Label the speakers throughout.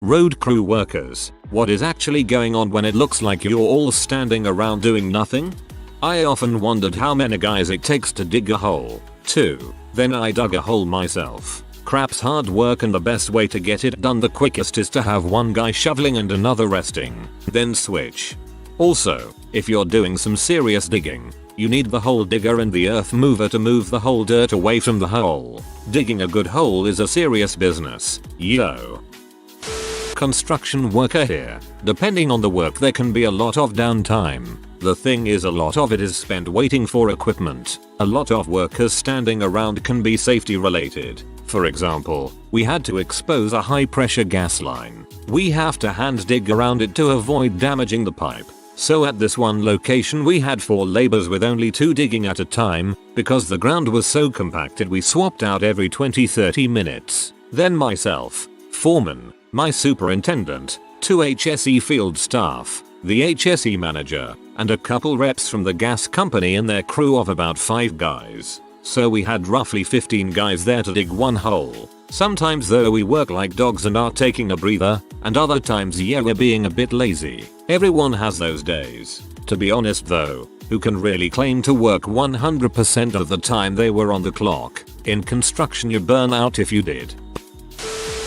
Speaker 1: Road crew workers, what is actually going on when it looks like you're all standing around doing nothing? I often wondered how many guys it takes to dig a hole. 2. Then I dug a hole myself. Crap's hard work, and the best way to get it done the quickest is to have one guy shoveling and another resting, then switch. Also, if you're doing some serious digging, you need the hole digger and the earth mover to move the whole dirt away from the hole. Digging a good hole is a serious business, yo. Construction worker here. Depending on the work there can be a lot of downtime. The thing is, a lot of it is spent waiting for equipment. A lot of workers standing around can be safety related. For example, we had to expose a high pressure gas line. We have to hand dig around it to avoid damaging the pipe. So at this one location we had 4 laborers with only 2 digging at a time. Because the ground was so compacted, we swapped out every 20-30 minutes. Then myself, foreman, my superintendent, 2 HSE field staff, the HSE manager, and a couple reps from the gas company and their crew of about 5 guys. So we had roughly 15 guys there to dig one hole. Sometimes though we work like dogs and are taking a breather, and other times yeah, we're being a bit lazy. Everyone has those days. To be honest though, who can really claim to work 100% of the time they were on the clock? In construction you burn out if you did.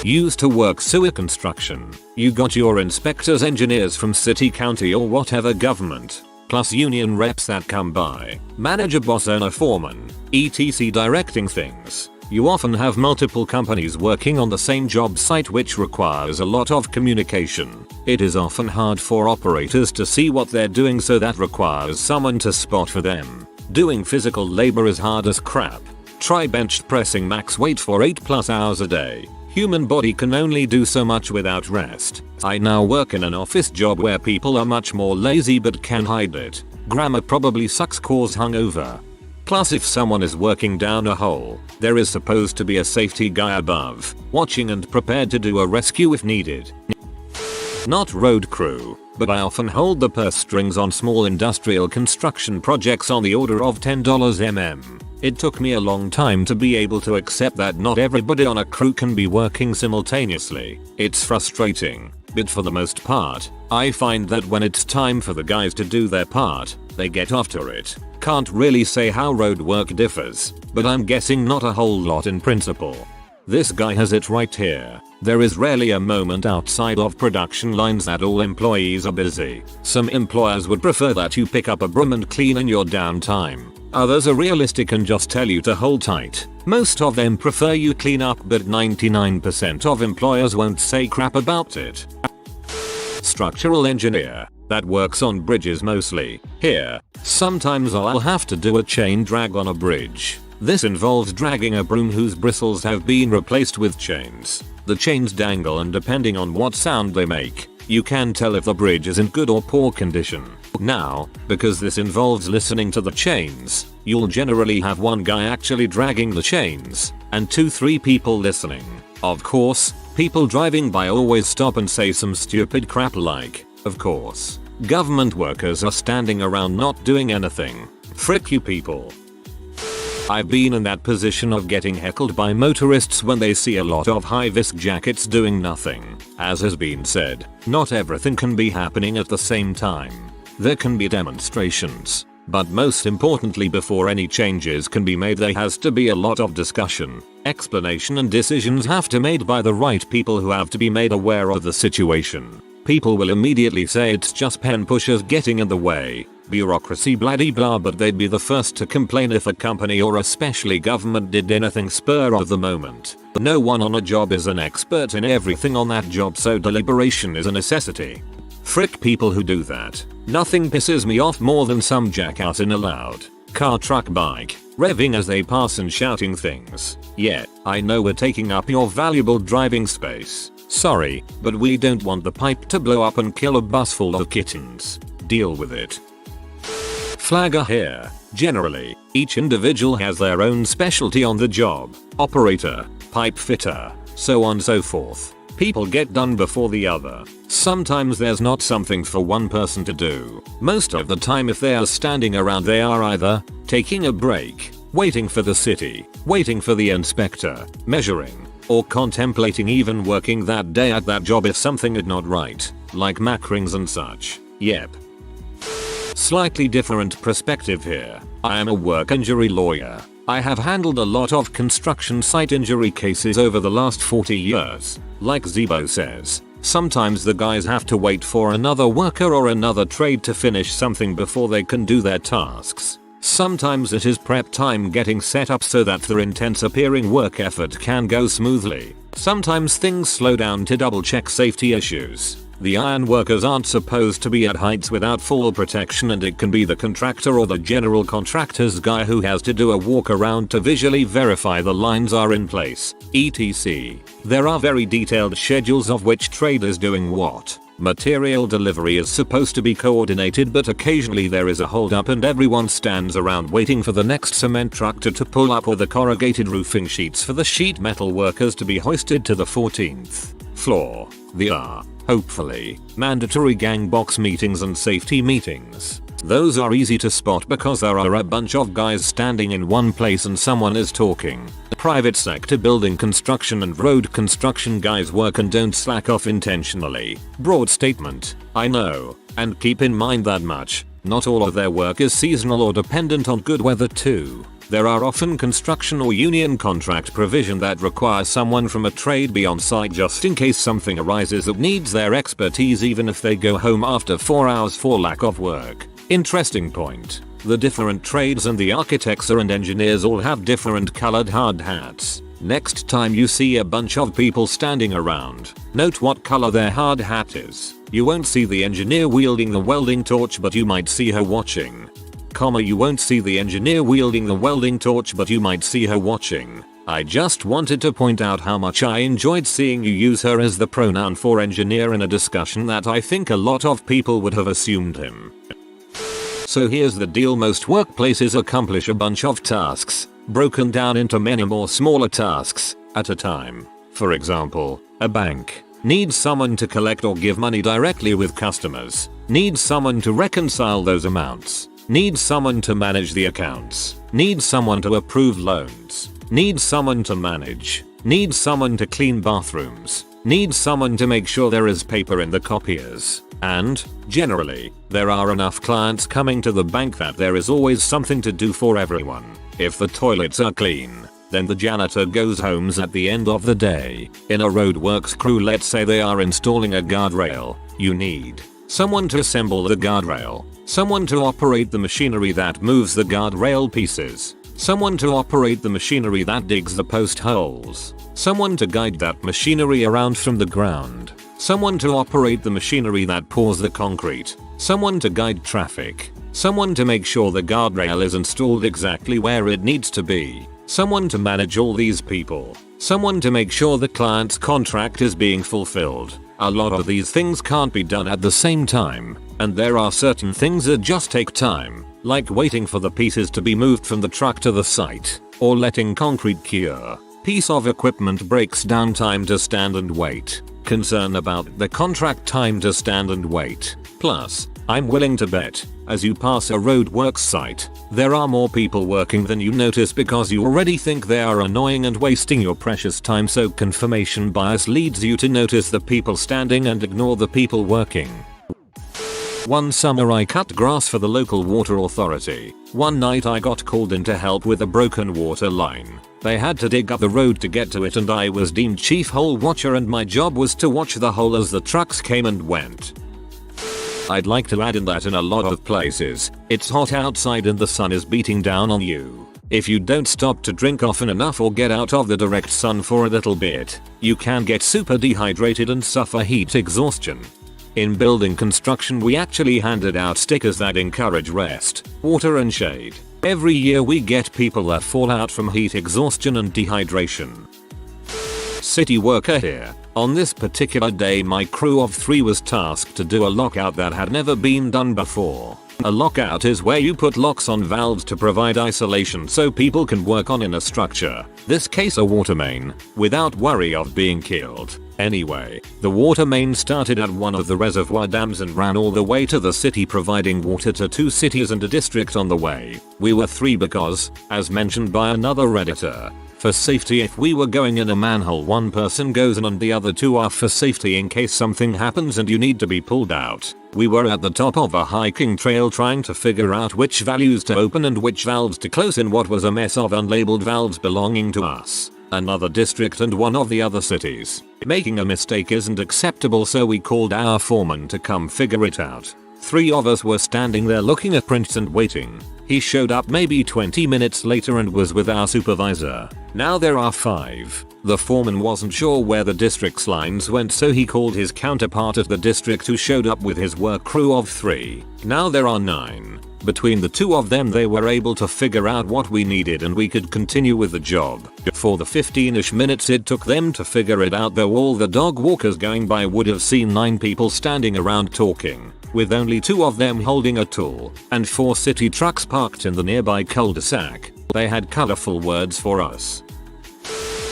Speaker 1: Used to work sewer construction. You got your inspectors, engineers from city, county or whatever government, plus union reps that come by, manager, boss, owner, foreman, etc. directing things. You often have multiple companies working on the same job site, which requires a lot of communication. It is often hard for operators to see what they're doing, so that requires someone to spot for them. Doing physical labor is hard as crap. Try bench pressing max weight for 8+ hours a day. Human body can only do so much without rest. I now work in an office job where people are much more lazy but can hide it. Grammar probably sucks cause hungover. Plus if someone is working down a hole, there is supposed to be a safety guy above, watching and prepared to do a rescue if needed. Not road crew, but I often hold the purse strings on small industrial construction projects on the order of $10 mm. It took me a long time to be able to accept that not everybody on a crew can be working simultaneously. It's frustrating, but for the most part, I find that when it's time for the guys to do their part, they get after it. Can't really say how road work differs, but I'm guessing not a whole lot in principle. This guy has it right here. There is rarely a moment outside of production lines that all employees are busy. Some employers would prefer that you pick up a broom and clean in your downtime. Others are realistic and just tell you to hold tight. Most of them prefer you clean up, but 99% of employers won't say crap about it. Structural engineer. That works on bridges mostly. Here, sometimes I'll have to do a chain drag on a bridge. This involves dragging a broom whose bristles have been replaced with chains. The chains dangle, and depending on what sound they make, you can tell if the bridge is in good or poor condition. Now, because this involves listening to the chains, you'll generally have one guy actually dragging the chains, and 2-3 people listening. Of course, people driving by always stop and say some stupid crap like, of course, government workers are standing around not doing anything. Frick you people. I've been in that position of getting heckled by motorists when they see a lot of high-vis jackets doing nothing. As has been said, not everything can be happening at the same time. There can be demonstrations, but most importantly, before any changes can be made, there has to be a lot of discussion, explanation, and decisions have to be made by the right people who have to be made aware of the situation. People will immediately say it's just pen pushers getting in the way, bureaucracy, blah, but they'd be the first to complain if a company or especially government did anything spur of the moment. No one on a job is an expert in everything on that job, so deliberation is a necessity. Frick people who do that. Nothing pisses me off more than some jackass in a loud car, truck, bike, revving as they pass and shouting things. Yeah, I know we're taking up your valuable driving space. Sorry, but we don't want the pipe to blow up and kill a bus full of kittens. Deal with it. Flagger here. Generally, each individual has their own specialty on the job. Operator, pipe fitter, so on so forth. People get done before the other. Sometimes there's not something for one person to do. Most of the time if they are standing around, they are either taking a break, waiting for the city, waiting for the inspector, measuring, or contemplating even working that day at that job if something is not right, like macrings and such. Yep. Slightly different perspective here. I am a work injury lawyer. I have handled a lot of construction site injury cases over the last 40 years. Like Zebo says, sometimes the guys have to wait for another worker or another trade to finish something before they can do their tasks. Sometimes it is prep time getting set up so that their intense appearing work effort can go smoothly. Sometimes things slow down to double check safety issues. The iron workers aren't supposed to be at heights without full protection, and it can be the contractor or the general contractor's guy who has to do a walk around to visually verify the lines are in place, etc. There are very detailed schedules of which trade is doing what. Material delivery is supposed to be coordinated, but occasionally there is a hold up and everyone stands around waiting for the next cement tractor to pull up or the corrugated roofing sheets for the sheet metal workers to be hoisted to the 14th floor. There are, hopefully, mandatory gang box meetings and safety meetings. Those are easy to spot because there are a bunch of guys standing in one place and someone is talking. Private sector building construction and road construction guys work and don't slack off intentionally. Broad statement, I know, and keep in mind that much. Not all of their work is seasonal or dependent on good weather too. There are often construction or union contract provision that requires someone from a trade be on site just in case something arises that needs their expertise, even if they go home after 4 hours for lack of work. Interesting point. The different trades and the architects and engineers all have different colored hard hats. Next time you see a bunch of people standing around, note what color their hard hat is. You won't see the engineer wielding the welding torch, but you might see her watching. You won't see the engineer wielding the welding torch, but you might see her watching. I just wanted to point out how much I enjoyed seeing you use her as the pronoun for engineer in a discussion that I think a lot of people would have assumed him. So here's the deal: most workplaces accomplish a bunch of tasks, broken down into many more smaller tasks, at a time. For example, a bank needs someone to collect or give money directly with customers, needs someone to reconcile those amounts, needs someone to manage the accounts, needs someone to approve loans, needs someone to manage, needs someone to clean bathrooms, needs someone to make sure there is paper in the copiers. And, generally, there are enough clients coming to the bank that there is always something to do for everyone. If the toilets are clean, then the janitor goes home at the end of the day. In a roadworks crew, let's say they are installing a guardrail, you need someone to assemble the guardrail, someone to operate the machinery that moves the guardrail pieces, someone to operate the machinery that digs the post holes, someone to guide that machinery around from the ground, someone to operate the machinery that pours the concrete, someone to guide traffic, someone to make sure the guardrail is installed exactly where it needs to be, someone to manage all these people, someone to make sure the client's contract is being fulfilled. A lot of these things can't be done at the same time, and there are certain things that just take time, like waiting for the pieces to be moved from the truck to the site, or letting concrete cure. Piece of equipment breaks down, time to stand and wait. Concern about the contract, time to stand and wait. Plus, I'm willing to bet, as you pass a roadworks site, there are more people working than you notice because you already think they are annoying and wasting your precious time, so confirmation bias leads you to notice the people standing and ignore the people working. One summer I cut grass for the local water authority. One night I got called in to help with a broken water line. They had to dig up the road to get to it, and I was deemed chief hole watcher, and my job was to watch the hole as the trucks came and went. I'd like to add in that in a lot of places, it's hot outside and the sun is beating down on you. If you don't stop to drink often enough or get out of the direct sun for a little bit, you can get super dehydrated and suffer heat exhaustion. In building construction, we actually handed out stickers that encourage rest, water and shade. Every year we get people that fall out from heat exhaustion and dehydration. City worker here. On this particular day, my crew of 3 was tasked to do a lockout that had never been done before. A lockout is where you put locks on valves to provide isolation so people can work on in a structure, this case a water main, without worry of being killed. Anyway, the water main started at one of the reservoir dams and ran all the way to the city, providing water to 2 cities and a district on the way. We were 3 because, as mentioned by another redditor, for safety if we were going in a manhole. One person goes in and the other two are for safety in case something happens and you need to be pulled out. We were at the top of a hiking trail trying to figure out which valves to open and which valves to close in what was a mess of unlabeled valves belonging to us, another district and one of the other cities. Making a mistake isn't acceptable, so we called our foreman to come figure it out. 3 of us were standing there looking at prints and waiting. He showed up maybe 20 minutes later and was with our supervisor. Now there are 5. The foreman wasn't sure where the district's lines went, so he called his counterpart at the district who showed up with his work crew of 3. Now there are 9. Between the 2 of them they were able to figure out what we needed and we could continue with the job. For the 15ish minutes it took them to figure it out, though all the dog walkers going by would have seen 9 people standing around talking, with only 2 of them holding a tool, and 4 city trucks parked in the nearby cul-de-sac. They had colorful words for us.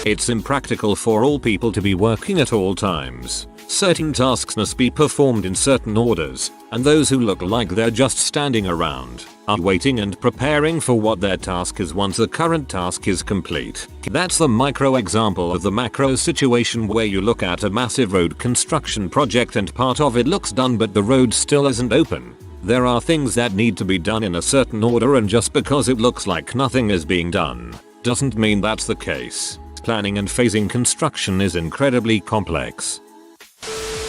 Speaker 1: It's impractical for all people to be working at all times. Certain tasks must be performed in certain orders, and those who look like they're just standing around are waiting and preparing for what their task is once the current task is complete. That's the micro example of the macro situation, where you look at a massive road construction project and part of it looks done but the road still isn't open. There are things that need to be done in a certain order, and just because it looks like nothing is being done doesn't mean that's the case. Planning and phasing construction is incredibly complex.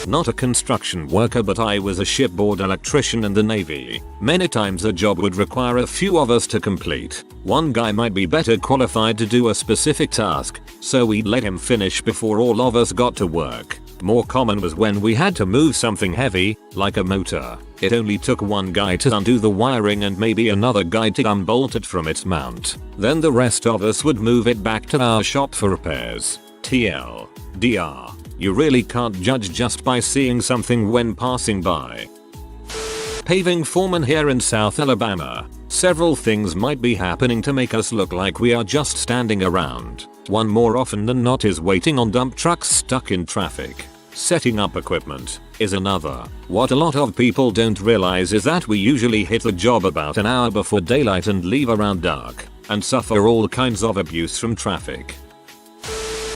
Speaker 1: Not a construction worker, but I was a shipboard electrician in the Navy. Many times a job would require a few of us to complete. One guy might be better qualified to do a specific task, so we'd let him finish before all of us got to work. More common was when we had to move something heavy, like a motor. It only took one guy to undo the wiring and maybe another guy to unbolt it from its mount. Then the rest of us would move it back to our shop for repairs. TLDR. You really can't judge just by seeing something when passing by. Paving foreman here in South Alabama. Several things might be happening to make us look like we are just standing around. One more often than not is waiting on dump trucks stuck in traffic. Setting up equipment is another. What a lot of people don't realize is that we usually hit the job about an hour before daylight and leave around dark, and suffer all kinds of abuse from traffic.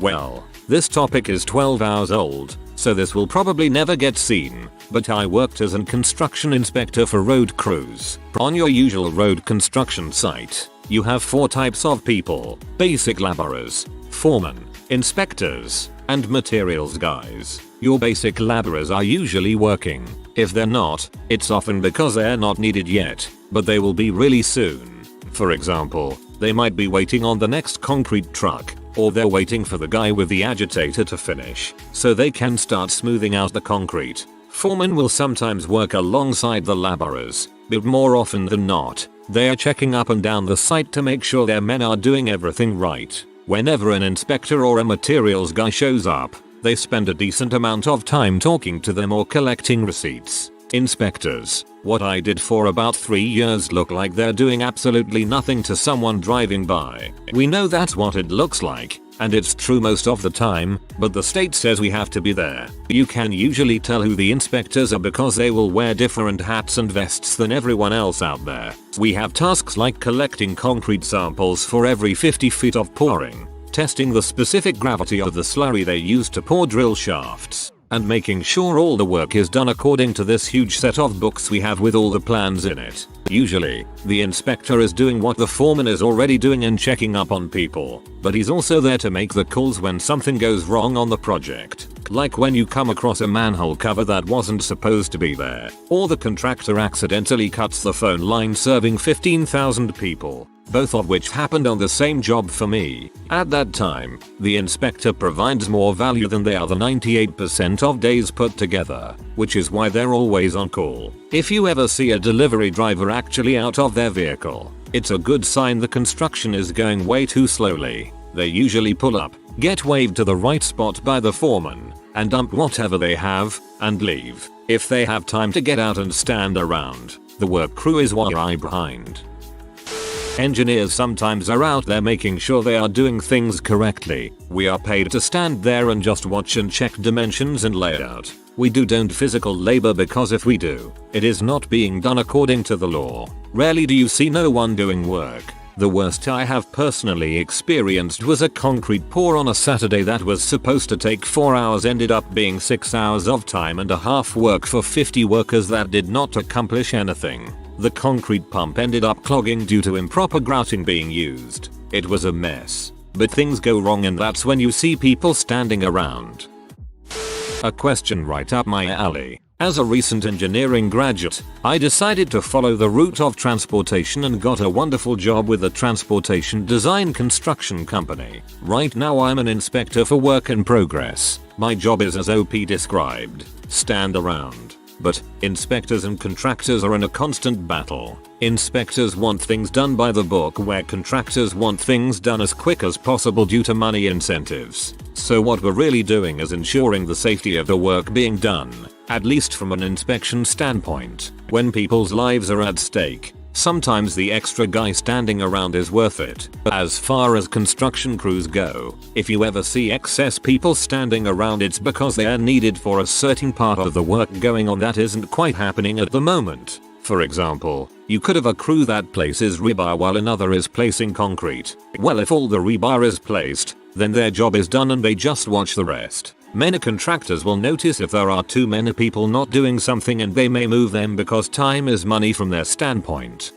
Speaker 1: Well, this topic is 12 hours old, so this will probably never get seen, but I worked as a construction inspector for road crews. On your usual road construction site, you have 4 types of people: basic laborers, foremen, inspectors, and materials guys. Your basic laborers are usually working. If they're not, it's often because they're not needed yet, but they will be really soon. For example, they might be waiting on the next concrete truck, or they're waiting for the guy with the agitator to finish, so they can start smoothing out the concrete. Foremen will sometimes work alongside the laborers, but more often than not, they are checking up and down the site to make sure their men are doing everything right. Whenever an inspector or a materials guy shows up, they spend a decent amount of time talking to them or collecting receipts. Inspectors, what I did for about 3 years, look like they're doing absolutely nothing to someone driving by. We know that's what it looks like, and it's true most of the time, but the state says we have to be there. You can usually tell who the inspectors are because they will wear different hats and vests than everyone else out there. We have tasks like collecting concrete samples for every 50 feet of pouring, testing the specific gravity of the slurry they use to pour drill shafts, and making sure all the work is done according to this huge set of books we have with all the plans in it. Usually, the inspector is doing what the foreman is already doing and checking up on people, but he's also there to make the calls when something goes wrong on the project. Like when you come across a manhole cover that wasn't supposed to be there, or the contractor accidentally cuts the phone line serving 15,000 people. Both of which happened on the same job for me. At that time, the inspector provides more value than the other 98% of days put together, which is why they're always on call. If you ever see a delivery driver actually out of their vehicle, it's a good sign the construction is going way too slowly. They usually pull up, get waved to the right spot by the foreman, and dump whatever they have, and leave. If they have time to get out and stand around, the work crew is way behind. Engineers sometimes are out there making sure they are doing things correctly. We are paid to stand there and just watch and check dimensions and layout. We don't physical labor because if we do, it is not being done according to the law. Rarely do you see no one doing work. The worst I have personally experienced was a concrete pour on a Saturday that was supposed to take 4 hours ended up being 6 hours of time and a half work for 50 workers that did not accomplish anything. The concrete pump ended up clogging due to improper grouting being used. It was a mess. But things go wrong and that's when you see people standing around. A question right up my alley. As a recent engineering graduate, I decided to follow the route of transportation and got a wonderful job with a transportation design construction company. Right now I'm an inspector for work in progress. My job is as OP described, stand around. But inspectors and contractors are in a constant battle. Inspectors want things done by the book where contractors want things done as quick as possible due to money incentives. So what we're really doing is ensuring the safety of the work being done, at least from an inspection standpoint. When people's lives are at stake, sometimes the extra guy standing around is worth it. As far as construction crews go, if you ever see excess people standing around, it's because they are needed for a certain part of the work going on that isn't quite happening at the moment. For example, you could have a crew that places rebar while another is placing concrete. Well, if all the rebar is placed, then their job is done and they just watch the rest. Many contractors will notice if there are too many people not doing something and they may move them because time is money from their standpoint.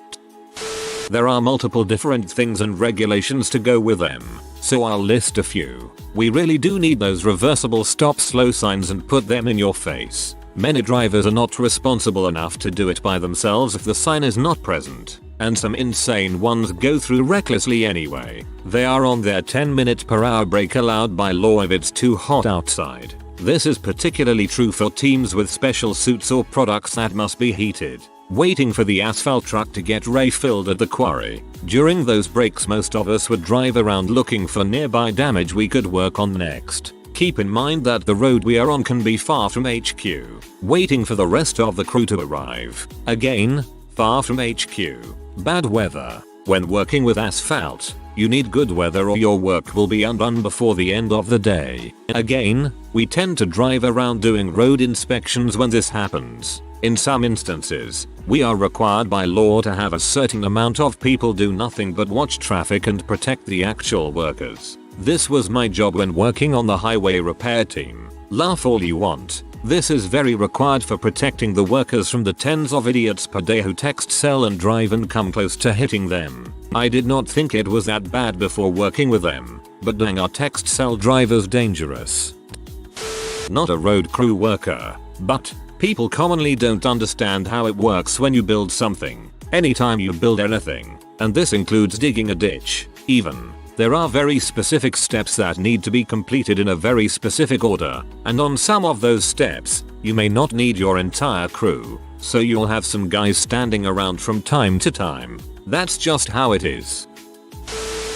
Speaker 1: There are multiple different things and regulations to go with them, so I'll list a few. We really do need those reversible stop slow signs and put them in your face. Many drivers are not responsible enough to do it by themselves if the sign is not present, and some insane ones go through recklessly anyway. They are on their 10-mile-per-hour break allowed by law if it's too hot outside. This is particularly true for teams with special suits or products that must be heated, waiting for the asphalt truck to get refilled at the quarry. During those breaks most of us would drive around looking for nearby damage we could work on next. Keep in mind that the road we are on can be far from HQ, waiting for the rest of the crew to arrive. Again, far from HQ. Bad weather. When working with asphalt, you need good weather or your work will be undone before the end of the day. Again, we tend to drive around doing road inspections when this happens. In some instances, we are required by law to have a certain amount of people do nothing but watch traffic and protect the actual workers. This was my job when working on the highway repair team. Laugh all you want. This is very required for protecting the workers from the tens of idiots per day who text, sell and drive and come close to hitting them. I did not think it was that bad before working with them, but dang, are text sell drivers dangerous. Not a road crew worker, but people commonly don't understand how it works when you build something. Anytime you build anything, and this includes digging a ditch, even, there are very specific steps that need to be completed in a very specific order, and on some of those steps, you may not need your entire crew, so you'll have some guys standing around from time to time. That's just how it is.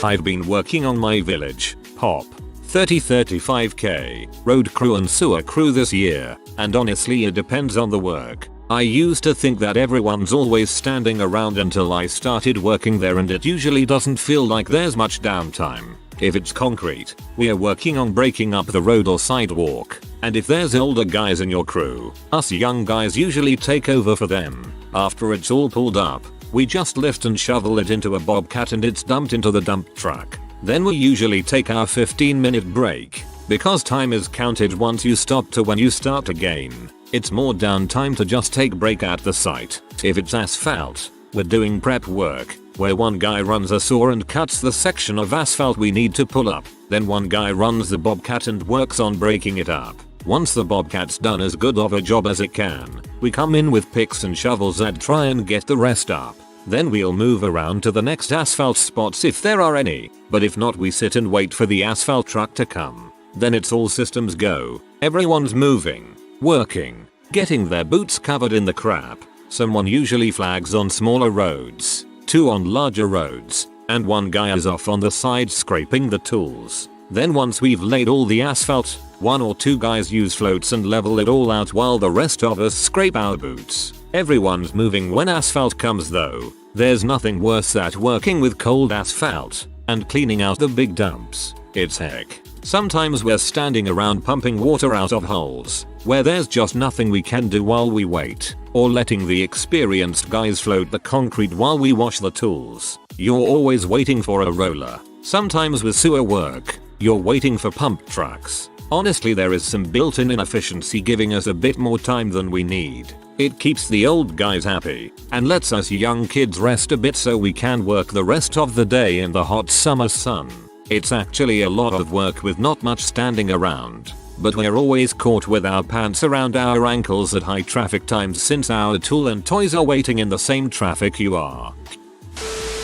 Speaker 1: I've been working on my village, POP, 30-35k, road crew and sewer crew this year, and honestly it depends on the work. I used to think that everyone's always standing around until I started working there, and it usually doesn't feel like there's much downtime. If it's concrete, we are working on breaking up the road or sidewalk, and if there's older guys in your crew, us young guys usually take over for them. After it's all pulled up, we just lift and shovel it into a bobcat and it's dumped into the dump truck. Then we usually take our 15-minute break, because time is counted once you stop to when you start again. It's more downtime to just take break at the site. If it's asphalt, we're doing prep work, where one guy runs a saw and cuts the section of asphalt we need to pull up. Then one guy runs the bobcat and works on breaking it up. Once the bobcat's done as good of a job as it can, we come in with picks and shovels and try and get the rest up. Then we'll move around to the next asphalt spots if there are any, but if not we sit and wait for the asphalt truck to come. Then it's all systems go. Everyone's moving, working, getting their boots covered in the crap. Someone usually flags on smaller roads, two on larger roads, and one guy is off on the side scraping the tools. Then once we've laid all the asphalt, one or two guys use floats and level it all out while the rest of us scrape our boots. Everyone's moving when asphalt comes though. There's nothing worse than working with cold asphalt and cleaning out the big dumps. It's heck. Sometimes we're standing around pumping water out of holes, where there's just nothing we can do while we wait, or letting the experienced guys float the concrete while we wash the tools. You're always waiting for a roller. Sometimes with sewer work, you're waiting for pump trucks. Honestly, there is some built-in inefficiency giving us a bit more time than we need. It keeps the old guys happy and lets us young kids rest a bit so we can work the rest of the day in the hot summer sun. It's actually a lot of work with not much standing around. But we're always caught with our pants around our ankles at high traffic times since our tool and toys are waiting in the same traffic you are.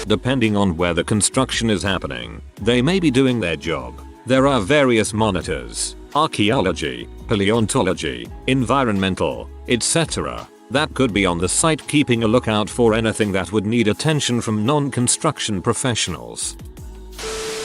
Speaker 1: Depending on where the construction is happening, they may be doing their job. There are various monitors, archaeology, paleontology, environmental, etc. that could be on the site keeping a lookout for anything that would need attention from non-construction professionals.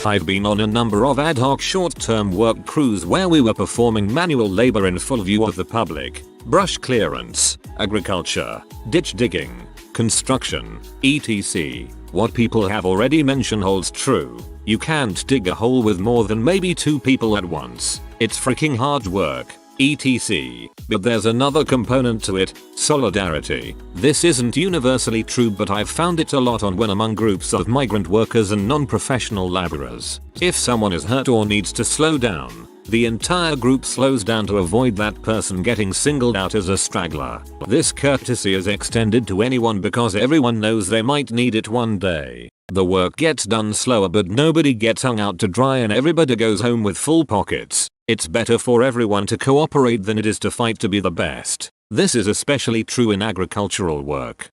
Speaker 1: I've been on a number of ad hoc short-term work crews where we were performing manual labor in full view of the public. Brush clearance, agriculture, ditch digging, construction, etc. What people have already mentioned holds true. You can't dig a hole with more than maybe 2 people at once. It's freaking hard work, etc. But there's another component to it, solidarity. This isn't universally true, but I've found it a lot on when among groups of migrant workers and non-professional laborers. If someone is hurt or needs to slow down, the entire group slows down to avoid that person getting singled out as a straggler. This courtesy is extended to anyone because everyone knows they might need it one day. The work gets done slower, but nobody gets hung out to dry and everybody goes home with full pockets. It's better for everyone to cooperate than it is to fight to be the best. This is especially true in agricultural work.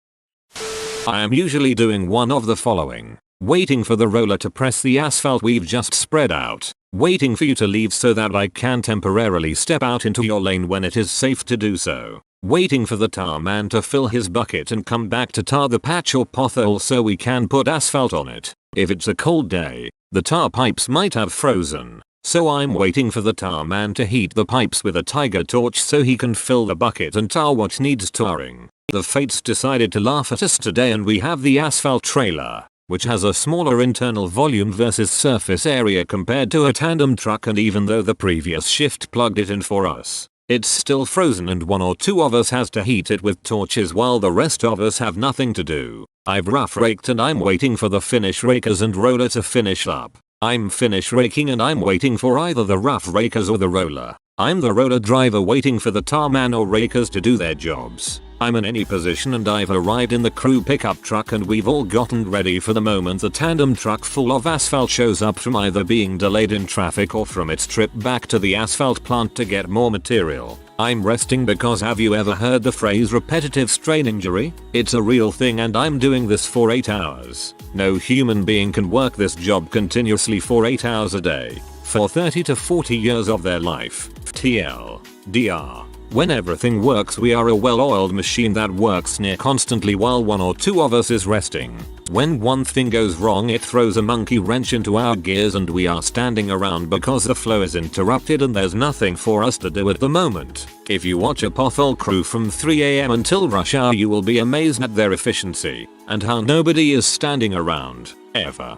Speaker 1: I am usually doing one of the following. Waiting for the roller to press the asphalt we've just spread out. Waiting for you to leave so that I can temporarily step out into your lane when it is safe to do so. Waiting for the tar man to fill his bucket and come back to tar the patch or pothole so we can put asphalt on it. If it's a cold day, the tar pipes might have frozen. So I'm waiting for the tar man to heat the pipes with a tiger torch so he can fill the bucket and tar what needs tarring. The fates decided to laugh at us today and we have the asphalt trailer, which has a smaller internal volume versus surface area compared to a tandem truck, and even though the previous shift plugged it in for us, it's still frozen and 1 or 2 of us has to heat it with torches while the rest of us have nothing to do. I've rough raked and I'm waiting for the finish rakers and roller to finish up. I'm finish raking and I'm waiting for either the rough rakers or the roller. I'm the roller driver waiting for the tar man or rakers to do their jobs. I'm in any position and I've arrived in the crew pickup truck and we've all gotten ready for the moment the tandem truck full of asphalt shows up from either being delayed in traffic or from its trip back to the asphalt plant to get more material. I'm resting because have you ever heard the phrase repetitive strain injury? It's a real thing and I'm doing this for 8 hours. No human being can work this job continuously for 8 hours a day for 30 to 40 years of their life. TLDR. When everything works, we are a well-oiled machine that works near constantly while 1 or 2 of us is resting. When one thing goes wrong, it throws a monkey wrench into our gears and we are standing around because the flow is interrupted and there's nothing for us to do at the moment. If you watch a pothole crew from 3 AM until rush hour, you will be amazed at their efficiency and how nobody is standing around, ever.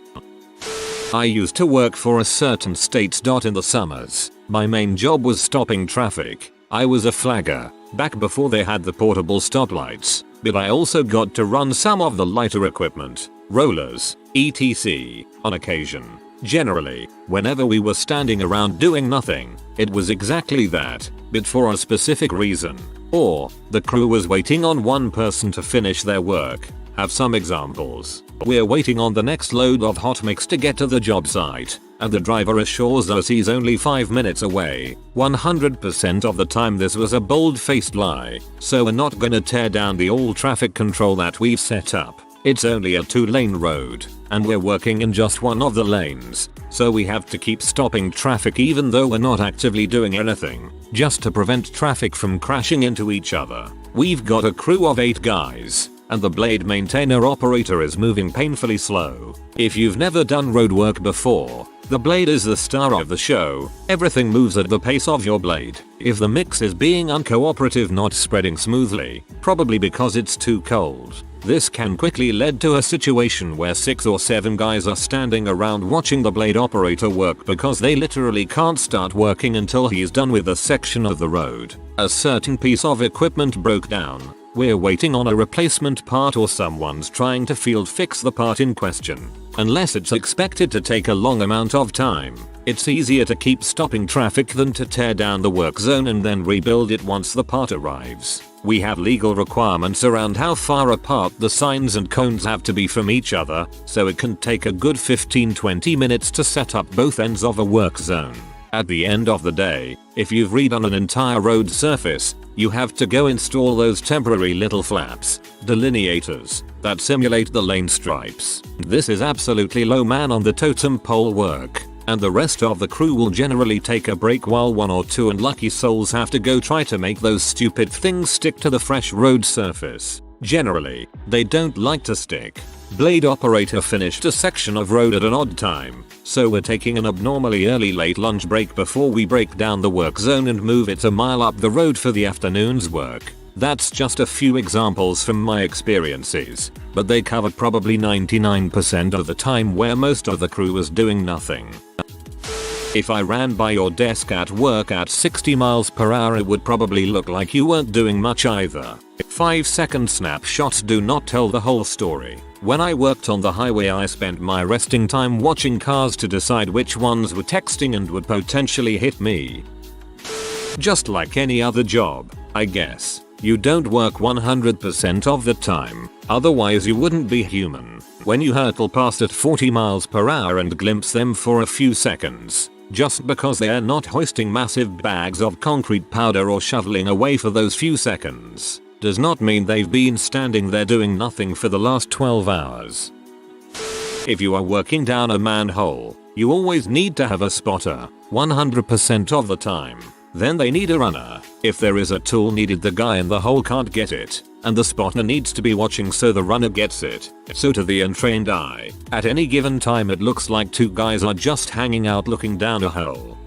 Speaker 1: I used to work for a certain state. In the summers, my main job was stopping traffic. I was a flagger, back before they had the portable stoplights, but I also got to run some of the lighter equipment, rollers, etc. on occasion. Generally, whenever we were standing around doing nothing, it was exactly that, but for a specific reason. Or, the crew was waiting on one person to finish their work. Have some examples. We're waiting on the next load of hot mix to get to the job site, and the driver assures us he's only 5 minutes away. 100% of the time this was a bold-faced lie, so we're not gonna tear down the all traffic control that we've set up. It's only a 2-lane road, and we're working in just one of the lanes, so we have to keep stopping traffic even though we're not actively doing anything, just to prevent traffic from crashing into each other. We've got a crew of 8 guys, and the blade maintainer operator is moving painfully slow. If you've never done road work before, the blade is the star of the show. Everything moves at the pace of your blade. If the mix is being uncooperative, not spreading smoothly, probably because it's too cold, this can quickly lead to a situation where 6 or 7 guys are standing around watching the blade operator work because they literally can't start working until he's done with a section of the road. A certain piece of equipment broke down, we're waiting on a replacement part or someone's trying to field fix the part in question. Unless it's expected to take a long amount of time, it's easier to keep stopping traffic than to tear down the work zone and then rebuild it once the part arrives. We have legal requirements around how far apart the signs and cones have to be from each other, so it can take a good 15-20 minutes to set up both ends of a work zone. At the end of the day, if you've redone an entire road surface, you have to go install those temporary little flaps, delineators, that simulate the lane stripes. This is absolutely low man on the totem pole work, and the rest of the crew will generally take a break while one or two unlucky souls have to go try to make those stupid things stick to the fresh road surface. Generally, they don't like to stick. Blade operator finished a section of road at an odd time, so we're taking an abnormally early late lunch break before we break down the work zone and move it a mile up the road for the afternoon's work. That's just a few examples from my experiences, but they cover probably 99% of the time where most of the crew was doing nothing. If I ran by your desk at work at 60 miles per hour, it would probably look like you weren't doing much either. 5-second snapshots do not tell the whole story. When I worked on the highway, I spent my resting time watching cars to decide which ones were texting and would potentially hit me. Just like any other job, I guess. You don't work 100% of the time, otherwise you wouldn't be human. When you hurtle past at 40 miles per hour and glimpse them for a few seconds, just because they're not hoisting massive bags of concrete powder or shoveling away for those few seconds, does not mean they've been standing there doing nothing for the last 12 hours. If you are working down a manhole, you always need to have a spotter, 100% of the time. Then they need a runner. If there is a tool needed, the guy in the hole can't get it, and the spotter needs to be watching so the runner gets it. So to the untrained eye, at any given time it looks like two guys are just hanging out looking down a hole.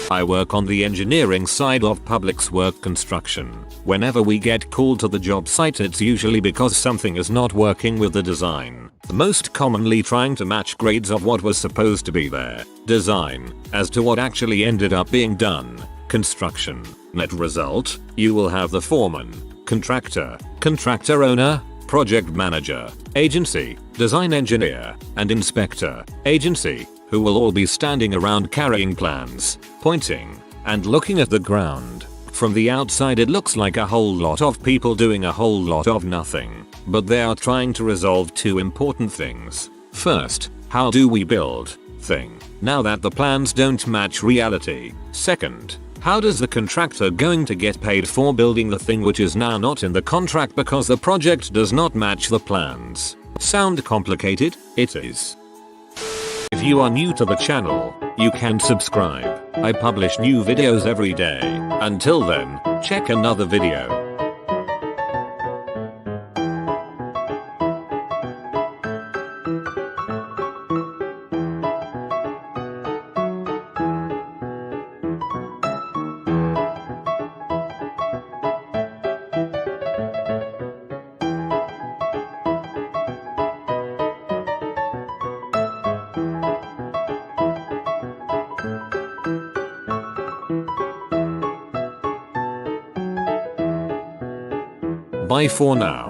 Speaker 1: I work on the engineering side of public works construction. Whenever we get called to the job site, it's usually because something is not working with the design. Most commonly trying to match grades of what was supposed to be there. Design as to what actually ended up being done. Construction. Net result, you will have the foreman, contractor, contractor owner, project manager, agency, design engineer, and inspector, agency, who will all be standing around carrying plans, pointing, and looking at the ground. From the outside it looks like a whole lot of people doing a whole lot of nothing, but they are trying to resolve two important things. First, how do we build thing now that the plans don't match reality? Second, how does the contractor going to get paid for building the thing which is now not in the contract because the project does not match the plans? Sound complicated? It is. If you are new to the channel, you can subscribe. I publish new videos every day. Until then, check another video. Bye for now.